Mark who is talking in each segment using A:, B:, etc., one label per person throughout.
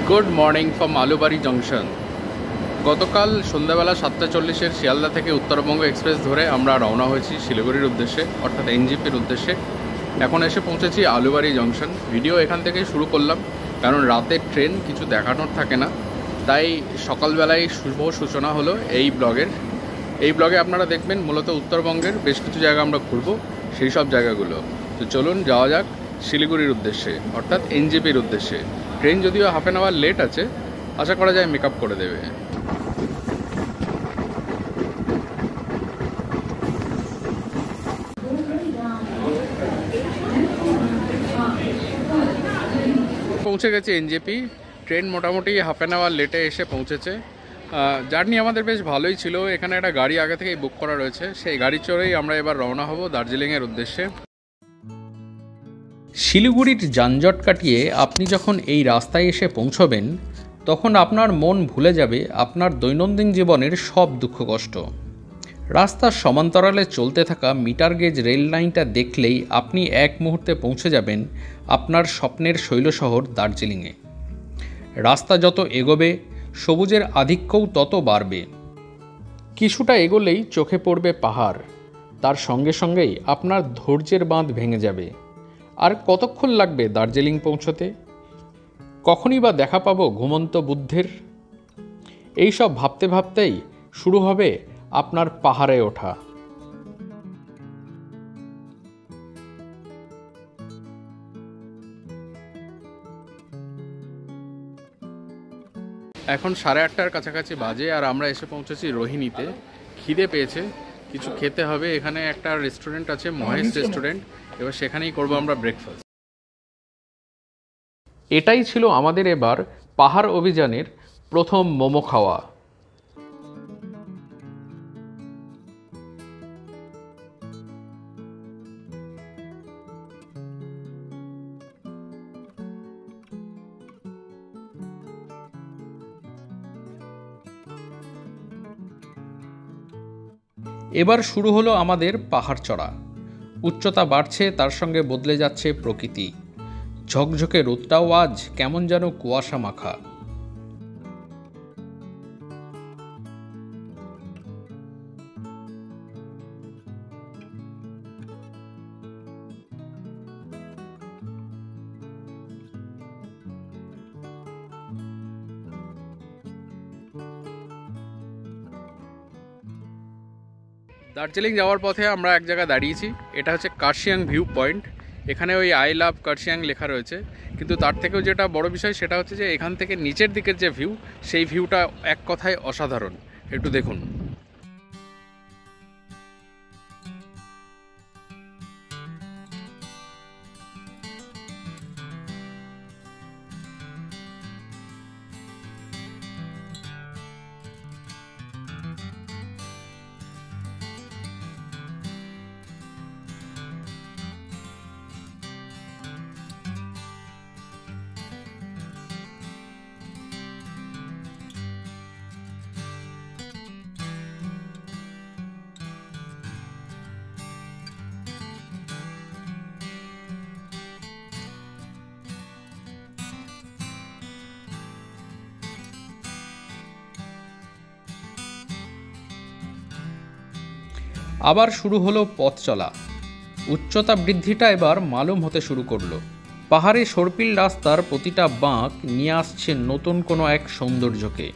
A: Good morning from Alubari junction. গতকাল সন্ধ্যাবেলা 7:40 শিয়ালদা থেকে উত্তরবঙ্গ এক্সপ্রেস ধরে আমরা রওনা হয়েছি শিলিগুড়ির উদ্দেশ্যে, অর্থাৎ এনজিপির উদ্দেশ্যে। এখন এসে পৌঁছেছি আলুবাড়ি জংশন। ভিডিও এখান থেকেই শুরু করলাম, কারণ রাতের ট্রেন কিছু দেখানোর থাকে না, তাই সকালবেলায় শুভ সূচনা হলো এই ব্লগের। এই ব্লগে আপনারা দেখবেন মূলত উত্তরবঙ্গের বেশ কিছু জায়গা আমরা ঘুরবো, সেই সব জায়গাগুলো। তো চলুন যাওয়া যাক শিলিগুড়ির উদ্দেশ্যে, অর্থাৎ এনজিপির উদ্দেশ্যে। ট্রেন যদিও হাফ অ্যান আওয়ার লেট আছে, আশা করা যায় মেকআপ করে দেবে। পৌঁছে গেছে এনজেপি। ট্রেন মোটামুটি হাফ অ্যান আওয়ার লেটে এসে পৌঁছেছে। জার্নি আমাদের বেশ ভালোই ছিল। এখানে একটা গাড়ি আগে থেকেই বুক করা রয়েছে, সেই গাড়ি চড়েই আমরা এবার রওনা হব দার্জিলিংয়ের উদ্দেশ্যে। শিলিগুড়ির যানজট কাটিয়ে আপনি যখন এই রাস্তায় এসে পৌঁছবেন, তখন আপনার মন ভুলে যাবে আপনার দৈনন্দিন জীবনের সব দুঃখ কষ্ট। রাস্তার সমান্তরালে চলতে থাকা মিটার গেজ রেল লাইনটা দেখলেই আপনি এক মুহূর্তে পৌঁছে যাবেন আপনার স্বপ্নের শৈলশহর দার্জিলিংয়ে। রাস্তা যত এগোবে, সবুজের আধিক্যও তত বাড়বে। কিছুটা এগোলেই চোখে পড়বে পাহাড়, তার সঙ্গে সঙ্গেই আপনার ধৈর্যের বাঁধ ভেঙে যাবে। আর কতক্ষণ লাগবে দার্জিলিং পৌঁছতে? কখনই বা দেখা পাবো ঘুমন্ত বুদ্ধের? এইসব ভাবতে ভাবতেই শুরু হবে আপনার পাহাড়ে ওঠা। এখন 8:30টার কাছাকাছি বাজে, আর আমরা এসে পৌঁছেছি রোহিণীতে। খিদে পেয়েছে, কিছু খেতে হবে। এখানে একটা রেস্টুরেন্ট আছে, মহেশ রেস্টুরেন্ট, এবার সেখানেই করবো আমরা ব্রেকফাস্ট। এটাই ছিল আমাদের এবার পাহাড় অভিযানের প্রথম মোমো খাওয়া। এবার শুরু হলো আমাদের পাহাড় চড়া। উচ্চতা বাড়ছে, তার সঙ্গে বদলে যাচ্ছে প্রকৃতি। ঝকঝকে রোদটাও আজ কেমন যেন কুয়াশা মাখা। দার্জিলিং যাওয়ার পথে আমরা এক জায়গায় দাঁড়িয়েছি, এটা হচ্ছে কার্শিয়াং ভিউ পয়েন্ট। এখানে ওই আই লাভ কার্শিয়াং লেখা রয়েছে, কিন্তু তার থেকেও যেটা বড় বিষয় সেটা হচ্ছে যে এখান থেকে নিচের দিকের যে ভিউ, সেই ভিউটা এক কথায় অসাধারণ। একটু দেখুন। আবার শুরু হলো পথ চলা। উচ্চতা বৃদ্ধিটা এবার মালুম হতে শুরু করলো। পাহাড়ে সর্পিল রাস্তার প্রতিটা বাঁক নিয়ে আসছে নতুন কোনো এক সৌন্দর্যকে।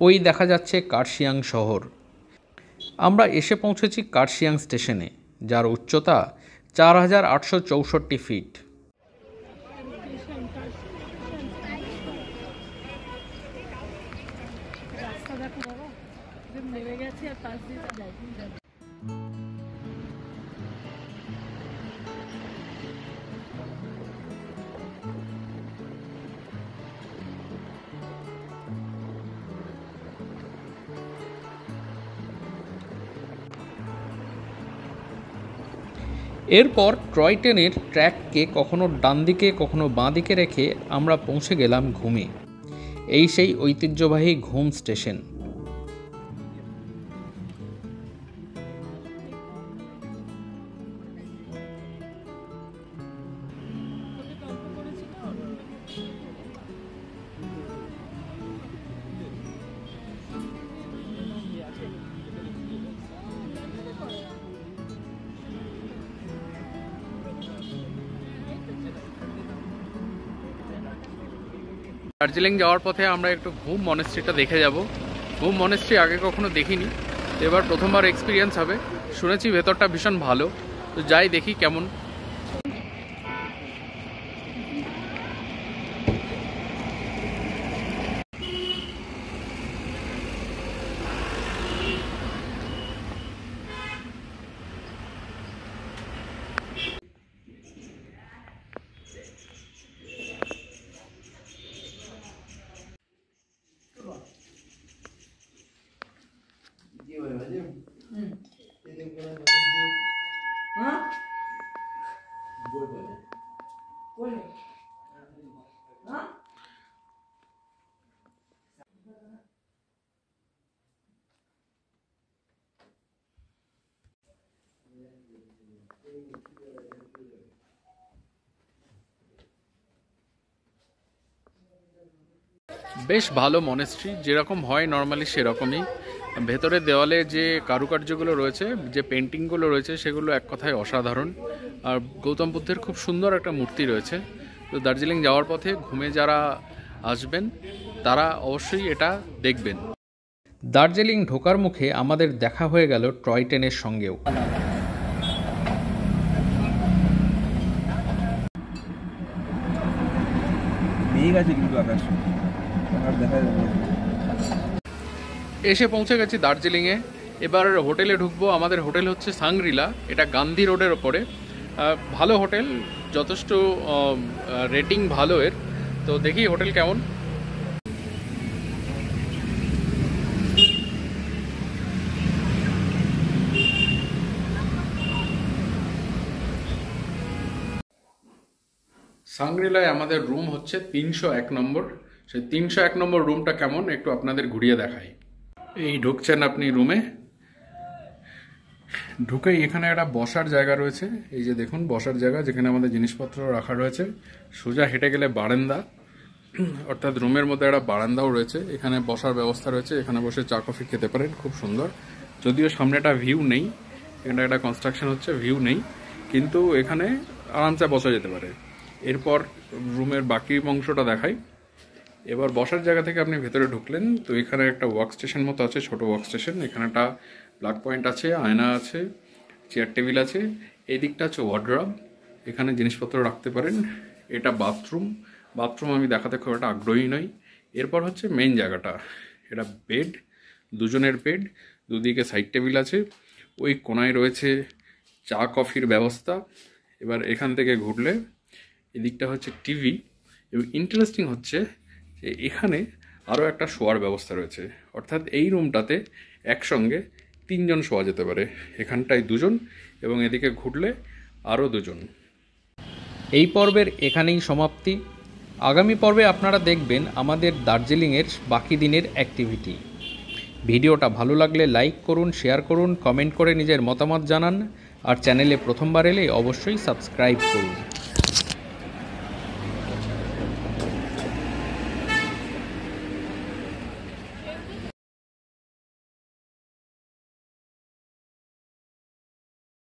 A: ওই দেখা যাচ্ছে কার্শিয়াং শহর। আমরা এসে পৌঁছেছি কার্শিয়াং স্টেশনে, যার উচ্চতা 4864 ফিট। এরপর টয় ট্রেনের ট্র্যাককে কখনো ডান দিকে কখনো বাঁ দিকে রেখে আমরা পৌঁছে গেলাম ঘুমে। এই সেই ঐতিহ্যবাহী ঘুম স্টেশন। দার্জিলিং যাওয়ার পথে আমরা একটু ঘুম মনেস্ট্রিটা দেখে যাব। ঘুম মনেস্ট্রি আগে কখনো দেখিনি, এবার প্রথমবার এক্সপিরিয়েন্স হবে। শুনেছি ভেতরটা ভীষণ ভালো, তো যাই দেখি কেমন। বেশ ভালো মনেস্ট্রি, যেরকম হয় নর্মালি সেরকমই। ভেতরের দেওয়ালে যে কারুকার্যগুলো রয়েছে, যে পেন্টিংগুলো রয়েছে, সেগুলো এক কথায় অসাধারণ। আর গৌতম বুদ্ধের খুব সুন্দর একটা মূর্তি রয়েছে। তো দার্জিলিং যাওয়ার পথে ঘুমে যারা আসবেন তারা অবশ্যই এটা দেখবেন। দার্জিলিং ঢোকার মুখে আমাদের দেখা হয়ে গেল টয় ট্রেনের সঙ্গেও। এসে পৌঁছে গেছি দার্জিলিংয়ে। এবার হোটেলে ঢুকবো। আমাদের হোটেল হচ্ছে সাংগ্রিলা, এটা গান্ধী রোডের ওপরে। ভালো হোটেল, যথেষ্ট রেটিং ভালো এর। তো দেখি হোটেল কেমন। সাংগ্রিলায় আমাদের রুম হচ্ছে 301 নম্বর। সেই 301 নম্বর রুমটা কেমন একটু আপনাদের ঘুরিয়ে দেখাই। এই ঢুকছেন আপনি রুমে, ঢুকেই এখানে একটা বসার জায়গা রয়েছে। এই যে দেখুন বসার জায়গা, যেখানে আমাদের জিনিসপত্র রাখা রয়েছে। সোজা হেঁটে গেলে বারান্দা, অর্থাৎ রুমের মধ্যে একটা বারান্দাও রয়েছে। এখানে বসার ব্যবস্থা রয়েছে, এখানে বসে চা কফি খেতে পারেন, খুব সুন্দর। যদিও সামনে একটা ভিউ নেই, এখানে একটা কনস্ট্রাকশন হচ্ছে, ভিউ নেই, কিন্তু এখানে আরামসে বসা যেতে পারে। এরপর রুমের বাকি অংশটা দেখাই। এবার বসার জায়গা থেকে আপনি ভেতরে ঢুকলেন, তো এখানে একটা ওয়ার্ক স্টেশন মতো আছে, ছোট ওয়ার্ক স্টেশন। এখানে একটা প্লাগ পয়েন্ট আছে, আয়না আছে, চেয়ার টেবিল আছে। এই দিকটা হচ্ছে ওয়ার্ডরোব, এখানে জিনিসপত্র রাখতে পারেন। এটা বাথরুম। বাথরুম আমি দেখাতে খুব একটা আগ্রহী নই। এরপর হচ্ছে মেইন জায়গাটা, এটা বেড, দুজনের বেড, দুদিকে সাইড টেবিল আছে। ওই কোনায় রয়েছে চা কফির ব্যবস্থা। এবার এখান থেকে ঘুরলে এদিকটা হচ্ছে টিভি, এবং ইন্টারেস্টিং হচ্ছে যে এখানে আরও একটা শোয়ার ব্যবস্থা রয়েছে। অর্থাৎ এই রুমটাতে একসঙ্গে 3 জন শোয়া যেতে পারে। এখানটায় 2 জন, এবং এদিকে ঘুরলে আরও 2 জন। এই পর্বের এখানেই সমাপ্তি। আগামী পর্বে আপনারা দেখবেন আমাদের দার্জিলিংয়ের বাকি দিনের অ্যাক্টিভিটি। ভিডিওটা ভালো লাগলে লাইক করুন, শেয়ার করুন, কমেন্ট করে নিজের মতামত জানান। আর চ্যানেলে প্রথমবার এলে অবশ্যই সাবস্ক্রাইব করুন।